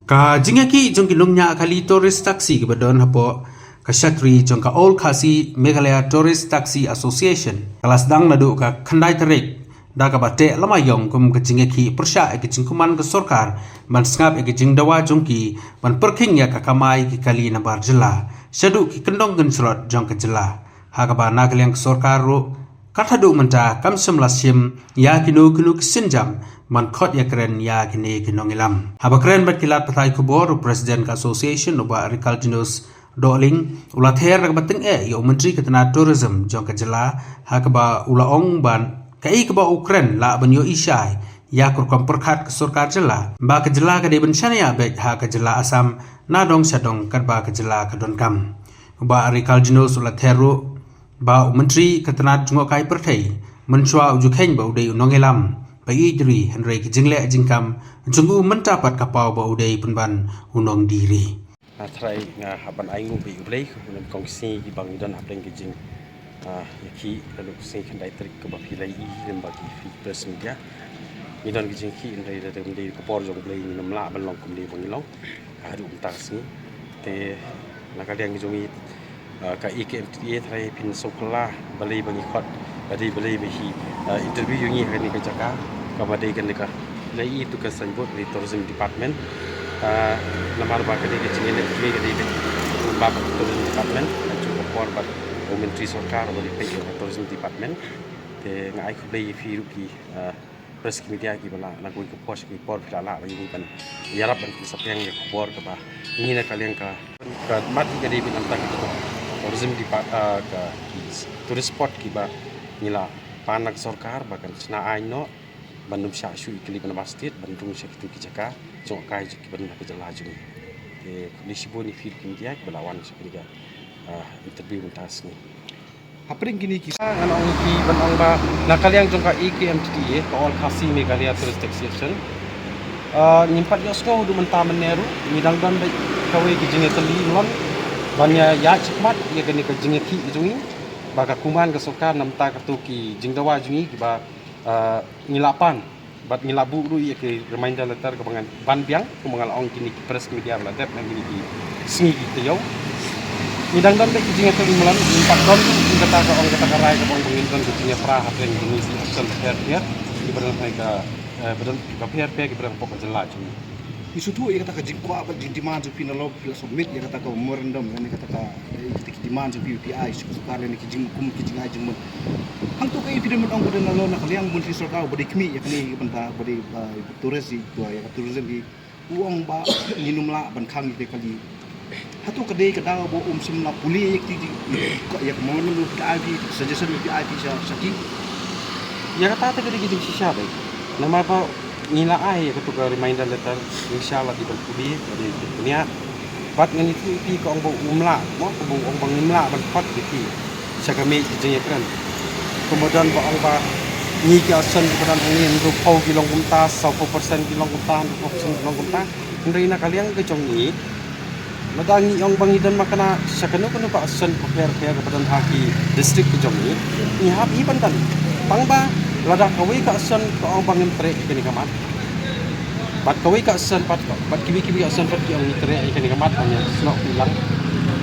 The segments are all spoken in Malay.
Ka jingaki jong kilungnya kali tourist taxi ke badon hapo ka syatri jong ka All Khasi Meghalaya Tourist Taxi Association kelas dang nadu ka khandai tarik da ka bate lama yong kum ka jingaki persya ke jingkuman ke sorkar ban sngap ke jing dawa jongki ban perking ya ka kamai ki kali na bar jela syadu ki kendong gen slot jong ka jela ha ka ba nagaliang sorkar ro kathadu menta kam semlasim ya kinu kesinjam man khot ya kren ya kini kinongilam haba kren bat kilat patai kubor president ka association oba agriculture's doling ula ther ka bating yo menteri ketana tourism jong ka jela ha ka ba ula ong ban kai ka ba ukren la ban yo isai ya kur kom perkhat ka sarkar jela ba ka jela ka de ban shania be ha ka jela asam na dong sadong kan ba ka jela ka don kam ba agriculture's ula theru ba menteri ketana jungo kai perthai menchwa ujukheng ba udai nongelam pai diri henry ki jingle jingkam jungu mentapat kapau ba udai punban unong diri try nga haban aingu bi ublei kun kongsi ki bang dan hableng ki jing yaki lalu sing khandai trik ke ba filai i lem ba ki press media ni dan ki jing ki ndai da dem dei ko por jong blei ni namla ban long kum dei bang long adu tak sni te nakaliang ki jongi ka IKMTA try pin sokla balai bangi khot badi balai bi interview ni kan ni ka jaka ka badai kan ka lai itu ka sanbot di tourism department lamar ba kadi ke jingene kmi kadi be ba tourism department chu ko por ba menteri sarkar ba di pe tourism department te ngai khu dei fi ruki press media ki bala na ko post ki por filala ba ni ban yarap ban sapyang ke por ka ba ni na kalian ka mat kadi bin antak tourism department ka tourist spot ki ba nila panak sarkar bahkan sna aino bandum sya shu ikli ban masjid bandung sya kitu ki jaka jong kai ki ban ka jala jung ke kondisi boni fil kin dia belawan seperti interview mentas ni apring gini ki anong ki ban ong ba nakaliang jong ka IKMTA ka All Khasi Meghalaya Tourist Association nyimpat yo sko du menta meneru midang dan bai kawai ki jinge teli lon banya ya cikmat ya gani ka jinge ki jungi baka kuman ka sokar namta ka tu ki jingdawa jungi ki ba ngilapan bat ngilabu ru ya ke reminder letter ke bangan ban biang ku mangal ong kini ki press media la dep nang kini ki sngi ki teu midang don be ki jinge teli mulan impak don ki kata ka ong kata ka rai ka bang bangin don ki jinge pra hateng ini si action fair dia ki badan ka badan ka fair ki badan pok jela jungi isu tu ia kata ka jingkwa apa di demand su pinalo pila submit ia kata ka memorandum ini kata ka ki demand su PPI su sukar ini ki jingkum ki jingai jingmun hang tu ka ipidem ong badan lo na kaliang menteri sarkar badi kmi ya kini banta badi turis ku ya tourism di uang ba nginumla ban khang ki kali hatu ka dei ka daw bo simla puli ya ti ya ka mo no PPI suggestion PPI sa saki ya kata ta kadi ki sisya bai nama pa nila ai ka tu ka reminder letter insyaallah di berpudi di dunia bat ngani tu pi ka ong bo umla mo ko ong bang nimla ban pat ki sa kami jeng ekran kemudian ba ong ba ni ki asan kemudian angin ru pau kilong kumta 100% kilong kumta 100% kilong kumta ndai na kaliang ke jong ni madangi ong bangidan makana sa kanu ka asan ko per kemudian haki district ke jong ni habi pandan pangba lada kawai ka asan ka ong bangin tre kini kamat bat kawai ka asan pat kibi asan pat ki ong tre kini kamat hanya snok bilang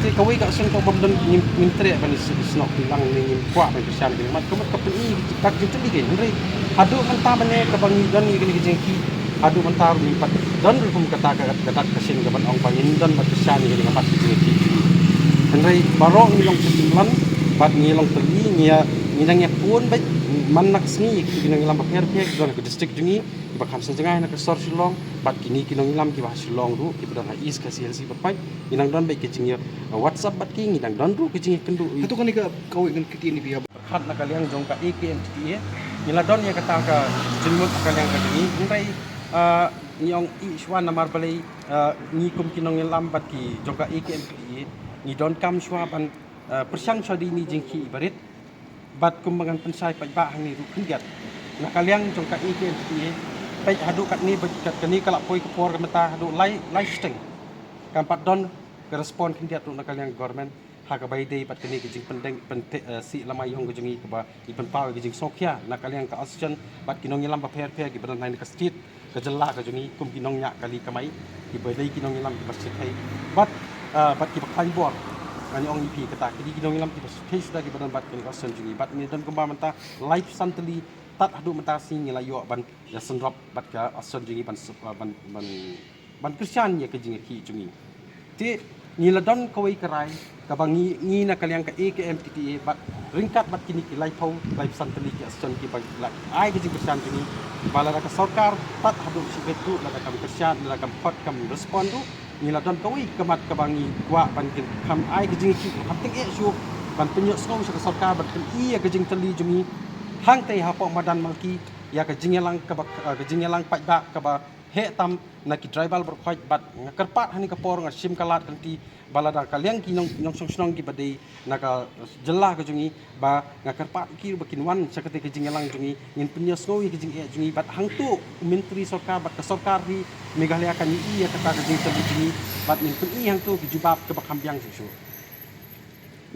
ti kawai ka asan ka bamdan min tre ban snok bilang ni kwa ban pisan kini kamat kamat ka peni tak jitu di gen re adu menta bane ka bangidan ni kini jengki adu menta ru pat dan rum kata kasin ka ban ong bangin dan bat pisan kini kamat jengki henry barong ngilong setimlan bat ngilong teli nya nang ya pun baik manak sni kinang ilam bakher pek don ke district jungi bakam senjang na ke sor silong bat kini kinang ilam ki bah silong ru ki dan is ka CLC berpai inang don baik kecing WhatsApp bat ki inang don ru kecing kendu hatu kan ka kau ingin kiti ni biya khat na kaliang jong ka IKMTA nila don ya kata ka jengmut kaliang ka jungi ngai nyong iswan namar balai ni kum kinang ilam bat ki jong ka IKMTA ni don kam swaban persang sadi ni jengki ibarit bat kumbangan pensai pajba hang ni rukun giat na kaliang jong ka IKMTA pai hadu kat ni kat kani kala poi ke por meta hadu lai steng kampat don ke respon kin dia tu na kaliang government haka bai dei pat kini kijing pendeng si lamai hong kijing ke ba ipan pau kijing sokya nak kalian ka asjan bat kinong yelam pa pher pher ki badan nain ka street ka jalla ka jingi kum kinong nya kali kamai ki bai dei kinong yelam ki basit hai bat ki bakai bor ani ong ipi kata ki kinong yelam ki basit hai sudah ki badan bat kini asjan jingi bat ni dan kumba menta life santali tat hadu menta sing layo ban ya senrop bat ka asjan jingi ban Kristian ya kijing ki jingi ti ni ladon kawai kerai kabangi ni na kaliang ka AKMTTA bat ringkat bat kini ki laipau laip santali ki aston ki bag ai ki Kristian kini bala ka sarkar tat hadu si betu la ka Kristian la ka pot kam respond tu ni ladon kawai kemat kabangi kwa ban ki kam ai ki ki penting syu ban penyok song sa sarkar bat ki ki tali jumi hang tai ha pok madan malki ya ka jingelang ka jingelang pat ba ka ba he tam na ki tribal berkhoi bat kerpat hani ka por ngasim kalat kanti balada kaliang ki nong song ki badai naka jelah ka jungi ba ngakerpat ki bakin wan sakate ki jingelang jungi ngin penyos ngowi ki jingi jungi bat hangtu menteri sarkar bat ka sarkar ri Meghalaya kan i ya kata ka jingi jungi bat min pen i hangtu ki jubab ke bakam biang su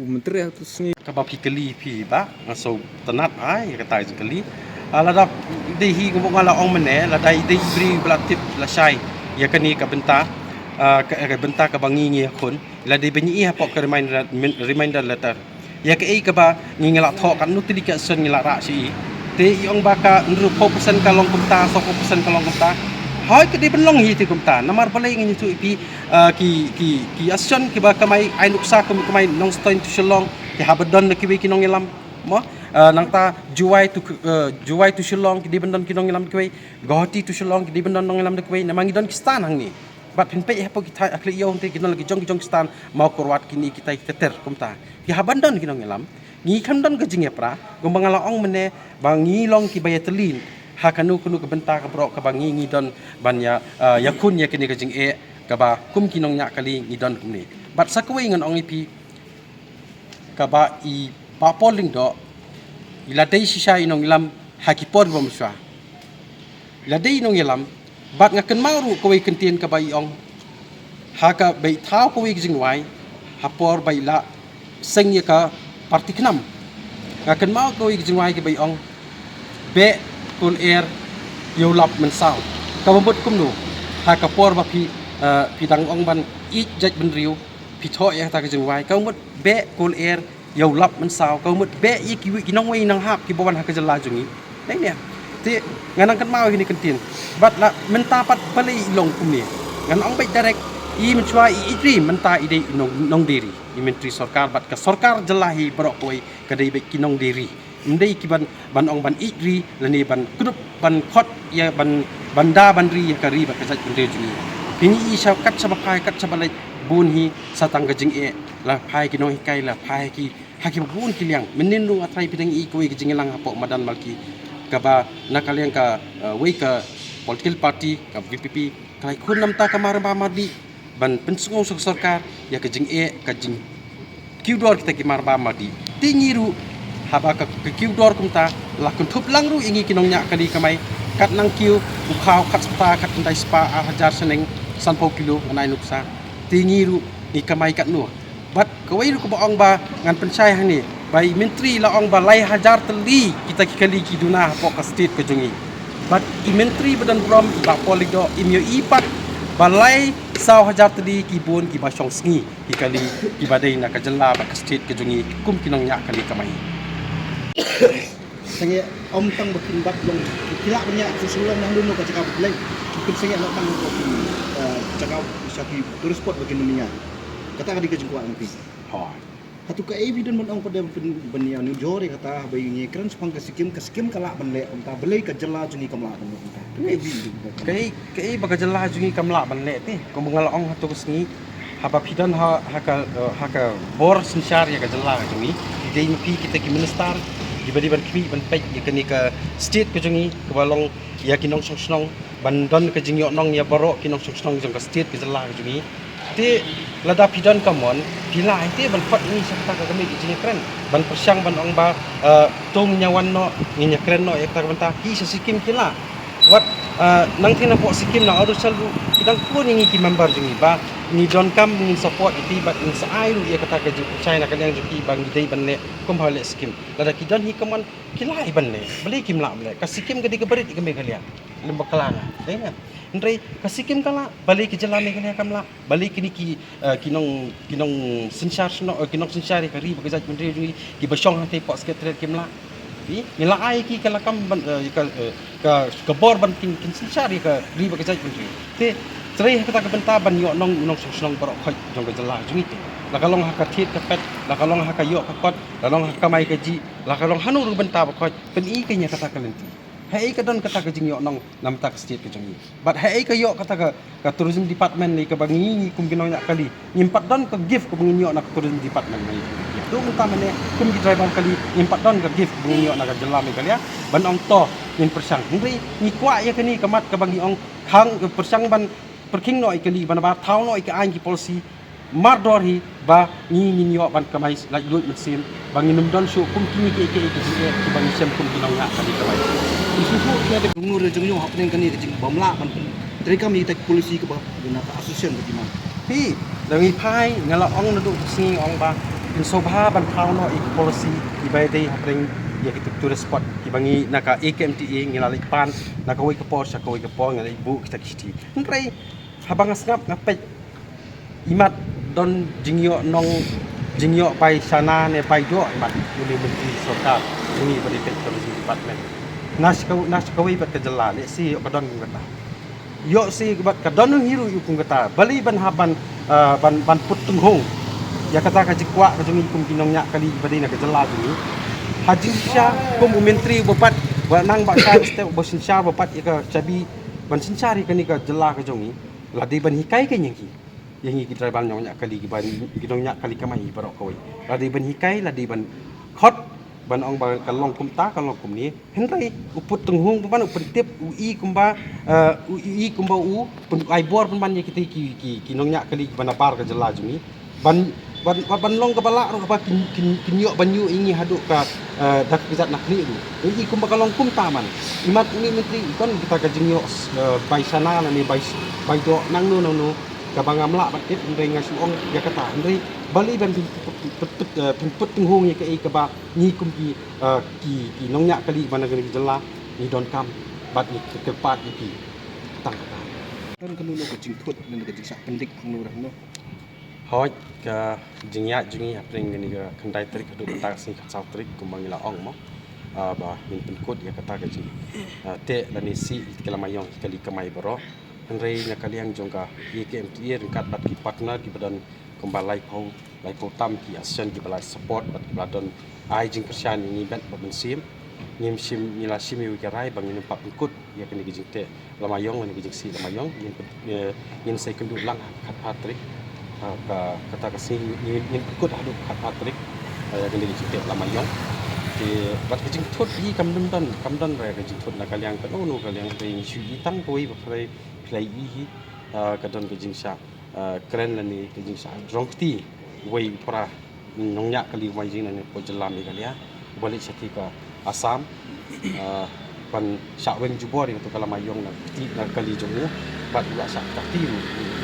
menteri atau seni ka ba pikeli pi ba ngaso tenat ai kata jengkeli alada dehi ngomong ala ong mene la dai dei bri belatip la syai ya kani ka benta ka benta ka bangi ngi khun la dei benyi ha pok ka reminder letter ya ka ei ka ba ngi ngala tho kan nu tili ka sen ngila ra si te i ong ba ka nru 4% ka long kumta 4% ka long kumta hai ka dei benlong hi ti kumta namar balai ngi tu pi ki asion ki ba kamai ai nuksa kamai nong stoin tu shalong ki habadon ki we ki nong elam mo nangta juai tu shillong di bandon kinong ilam kwei gohati tu shillong di bandon nong ilam kwei namangi don kistan hang ni bat pin pe hapo kita akli yo te kinong lagi jong kistan mau korwat kini kita teter kumta ki habandon kinong ilam ngi khandon ke jingepra gombangala ong mene bangi long ki bayatelin hakanu kunu ke benta ka bro ka bangi ngi don banya yakun ya kini ke jing ka ba kum kinong nya kali ngi don kumni bat sakwei ngan ong ipi ka ba i pa polling do iladai sisa inong ilam hakipor bomswa iladai inong ilam bat ngaken mauru kawai kentien ka bai ong haka bai thau kawai jingwai hapor bai la seng ya ka parti knam ngaken mau kawai jingwai ka bai ong be kul air yo lap mensau ka bot kumnu haka por ba pidang ong ban i jaj ben riu pi tho ya ta ka jingwai ka bot be kul air yo lap man sao kau mut be ye ki nong wei nang hap ki bawan ha ka jala jungi nei ne ti nganang kan mau ni kentin bat la menta pat bali long kum ni ngan ong bai direct i men chwa i dream menta i dei nong diri i menteri sarkar bat ka sarkar jalahi brok koi ka dei be ki nong diri ndei ki ban ong ban i dri lani ban kudup ban khot ya banda ban ri ka ri ba ka jaj kunde jungi pini i sha kat sabakai kat sabalai bun hi satang ka jing la phai ki noi kai la phai ki hakim bun ki liang menin lu atrai pidang i koi ki jingelang hapo madan malki ka ba nakaliang ka wei ka political party ka VPP kai khun nam ta kamar ba madi ban pensungong sok sarkar ya ka jing ka jing kiudor kita ki mar ba madi tingiru haba ka kiudor kumta la kun thup lang ru ingi kinong nya kali kamai kat nang kiu u khau kat spa kat ndai spa a hajar seneng sanpau kilo anai nuksa tingiru ni kamai kat nu bat kawai ko baong ba ngan pensai hang ni bai menteri la ong ba lai hajar teli kita kali ki duna po ka state ko jungi bat i menteri badan brom ba polido imyo ipat balai saw hajar teli ki bon ki ba syong sngi ki kali ki badai na ka jalla ba ka state ko jungi kum kinong nya kali kamai sange om tang bakin bat long kila banyak susulan nang dulu ka cakap lain mungkin sange nak tang cakap saki terus spot bakin dunia kata ka digajengkuan nanti ho hatu ka evident mon ong pada benia ni jore kata bai ngi kran sepang ka skim kala banle om ta belai ka jela jungi kamla kai baga jalla jungi kamla banle te ko mengal ong hatu kesni haba pidan ha bor sinsyar ya ka jalla jungi dei pi kita ki minister dibadi ban kmi ban pek ya kani ka state ka jungi ka balong ya kinong song ban don ka jingi nong ya baro kinong song jong ka state ka jalla jungi te lada pidan kamon pila ite ban fat ni sakta ka kami jingi kren ban persyang ban ong ba tong nyawan no nginya kren no ekta banta ki sesikim kila wat nang tina po sikim na ado sal kitang pun ingi ki member jungi ba ni don kam ngin support iti bat ng sa ai lu ia kata ka China kaliang juki bang gidai banle kom hale sikim lada ki don hi kaman kilai banle beli kim la bale ka sikim gadi ka berit ka me kalia lemba kalanga denya ndrei ka sikim kala bali ki jalame kalia kamla bali ki kinong sinchar no kinong sinchar ka ri ba ka jat mendri jungi ki basong hante po sekretariat kimla nila ai ki kala kam ka bor ban kin sincari ka riba ka jai country te trai ka benta ban yo nong song barok khoi jong ka jala jungi te la kalong ha ka thit ka pet la kalong ha ka yo ka kot la long ha ka mai ka ji la kalong hanu ru benta ba khoi pen i ka nya kata ka lenti hai ka don kata ka jing yo nong nam tak state ka jungi but hai ka yo kata ka tourism department ni ka bangi kum ginong nya kali nyimpat don ka gift ko bangi yo nak tourism department ni tu minta mene kum di driver kali impat don ka gift bungi yo naga jelam kali ya ban ong to min persang ngri ni kwa ya kani kamat ka bangi ong khang persang ban perking no ikali ban ba thau no ik an ki policy mardor hi ba ni yo ban kamai like lut mesin bangi num don shu kum kini ke ki bangi sem kum kinong ya kali kamai Susu ki ada ngur jeng yo hapning kani jeng bamla man dari kami tak polisi ke bah guna ka association ke mana pi dangi pai ngala ong na du singi ong ba in sobha ban thau no ik policy ibai dei hapring ya kita tourist spot kibangi naka AKMTA ngila pan naka wai kapor sa kawai kapor ngala ibu kita kiti ngrai habang ngap ngapet imat don jingyo pai sana ne pai do imat muli menteri sarkar ini bari tourism department nas kawai bat kejala le si kadon kata yo si bat kadon hiru yu kata bali ban haban ban putung hong ya kata ka jikwa ka jungi kum kinong nya kali badai na ka jala jungi haji sha kum menteri bapat wa nang ba sai ste bo sin sha bapat ya ka chabi ban sin chari kani ka jala ka jungi ladi ban hikai ka nyang ki yang ki tribal nyong nya kali ban kinong nya kali ka mai barok koi ladi ban hikai ladi ban khot ban ong ba kalong kum ta kalong kum ni henrai uput tenghung ban uput tip ui kumba ui kumba u pun ai bor pun ban ya ki kinong nya kali ban par ka jala jungi ban long ka bala ro ka kinyo banyu ingi haduk ka dak bizat nak ni du ingi kum bakalong kum taman imat ni menteri kon kita ka jingyo bai sana na ni bai do nang no ka bangamla bat kit ndai ngas ong ya kata ndai bali ban put tenghung ya ka ba ni kum ki nong nya kali ban negeri jela ni don kam bat ni kepat ni tang kan kan no ka jing thut nan ka jing sak pendik ang no no hoi ka jingya jungi apring ni ga kandai trik du tak sing ka sau trik kumangila ong mo ba min penkut ya kata ka jing te lani si kala mayong kali kamai baro henrei na kaliang jongka YKMTA ringkat bat ki partner ki badan kembalai pau tam ki asen ki balai support bat badan ai jing persian ni bat badan sim ngim sim nila sim yu karai bang ni pak penkut ya kani ki jing te lamayong ni ki jing si lamayong yin sai kendu lang kat patrik kata kasih ingin ikut haduk kat Patrick yang di setiap lamayong di bat kecing thut i kamdon raya kecing thut na kaliang kanu kaliang ring shu itan koi play i kadon kecing sha keren lani kecing sha drongti wei pra nongnya kali wai jing na po jelam ni kalia balik sati ka Assam pan sha wen jubor itu kalamayong na kali jongu bat wa sha kati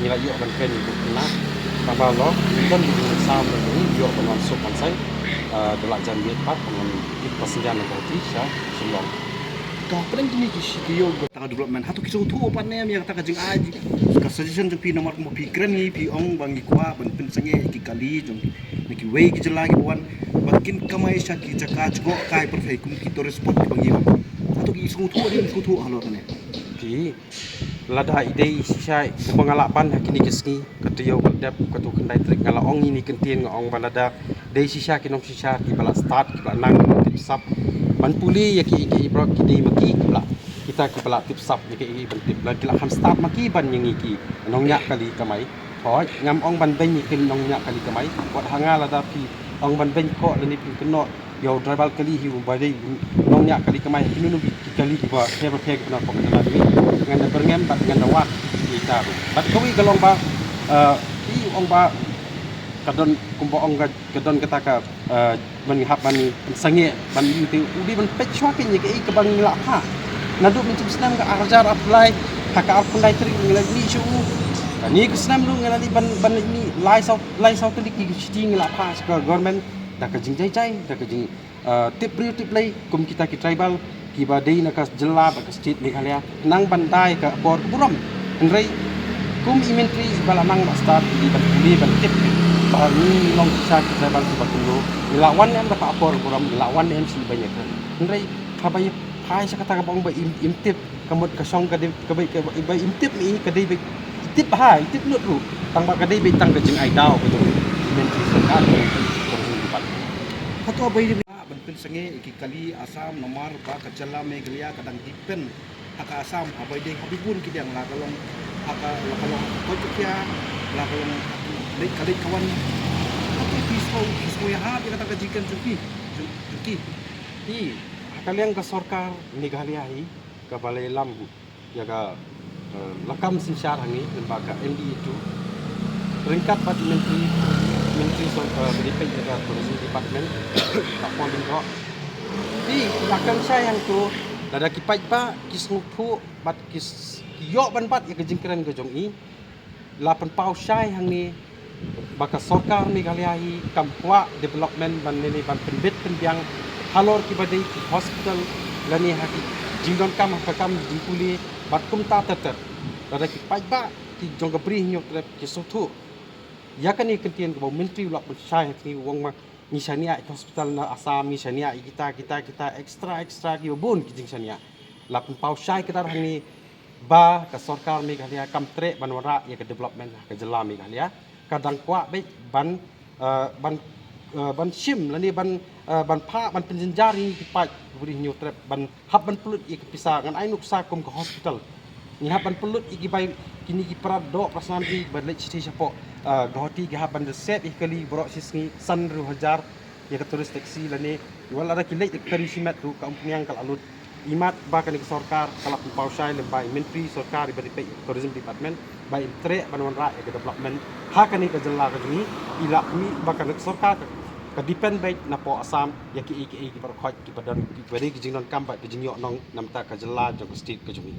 ni la yo ban ken ni na tambah lo dan di sam ini yo penon sup pansai delak jam biat pat penon ik pasenjan ko tisha sulong ka pren ni ki yo ta development hatu ki so tu opan ne yang ta ka jing aji ka suggestion jeng pi nomor mo pi kren ni pi ong bangi kwa ban pin sange ki kali jong ni ki wei ki jela ki wan bakin kamai sha ki jaka jgo kai per fei kum ki to respond ki bangi hatu ki so tu halo ne ki lada ide sisai pengalapan hakini keski ketiyo dap katu kendai trik ngala ong ini kentien ngong balada dei sisa kinong sisa ki bala start ki bala nang tip sap ban puli ya ki ibro ki dei maki bala kita ki bala tip sap ya ki ban tip la ham start maki ban yang iki nong nya kali kamai hoi ngam ong ban ben ni kin nong nya kali kamai wat hanga lada pi ong ban ben ko lani pi keno yo tribal kali hi ba dei nong nya kali kamai kinu nu kali ki ba he na ko na ni ngan berngem bat ngan dawak kita bat kawi galong ba i ong ba kadon kumbo ong kadon kata ka man hap man sange ban yuti udi ban pechwa ke ni ke bang la pha nadu mencim senam ke arjar apply haka alpundai tri ngila ni shu ni ke senam lu ngila ni ban ni lai sau tu ki citi ngila pas ke government dak ke jing jai dak ke jing tip lay kum kita ki tribal ki badai nak jelab ke state Meghalaya nang bandai ke por buram enrai kum imentri bala nang start di ban tip bahal ni long kisah ki tribal ki batulo ilawan em dak por buram ilawan em si banyak enrai kabai hai sa kata bang ba imtip kamot ka song ka bai ba imtip mi ka dai bai tip hai tip lut ru tang ba ka dai bai tang ka jing ai dau betul imentri sarkar Kato abay di banpin sange ikikali Asam nomar ba kacala Meghalaya kadang dipen aka Asam abay di habibun kidang lakalong aka lakalong kotokya lakalong dek kadek kawan okay pisau ya ha kita kajikan juki kalian ke sarkar Meghalaya hi ke balai lam ya ka lakam sinsyar hangi lembaga MD itu peringkat pat menteri berdepan jaga tourism department tak polling kok di lakam saya yang tu ada kipai pa kisnupu bat kis yo ban pat ya kejingkran ke jong i lapan pau syai hang ni baka sarkar Meghalaya hi kampwa development ban ni ban penbit penbiang halor ki badai ki hospital lani haki jingdon kam hakam jingkuli bat kum ta ter ada ki pajba ki jongga bri nyok trep ki sotu ya kan ni kentian ko menteri ulak bersai ni wong ma ni sania hospital na Asam ni sania kita extra ki bun ki jing sania lapun pau syai kita ni ba ka sarkar Meghalaya kam tre banwara ya ke development ke jela Meghalaya kadang kwa baik ban sim lani ban pha ban penjenjari ki pai buri nyu trep ban hab ban pulut ik pisa ngan ai nuksa kum ke hospital ni hab ban pulut iki bai kini ki prad do prasan ki ban lech ti sapo gohoti ki hab ban set ikali bro sisni san ru hajar ya ke turis taksi lani wal ada ki lech kari simat ru ka umpiang kal alut imat ba kan ki sarkar kalap pau sai lembai menteri sarkar bari pe tourism department bai tre ban wanra ya ke development ha kan ni ke jela ka ni ila mi ba kan sarkar ka depend baik na po Asam ya ki ki par khoj ki badan ki bari ki jingnon kam ba ki jingyo nong namta ka jela jong state ka jumi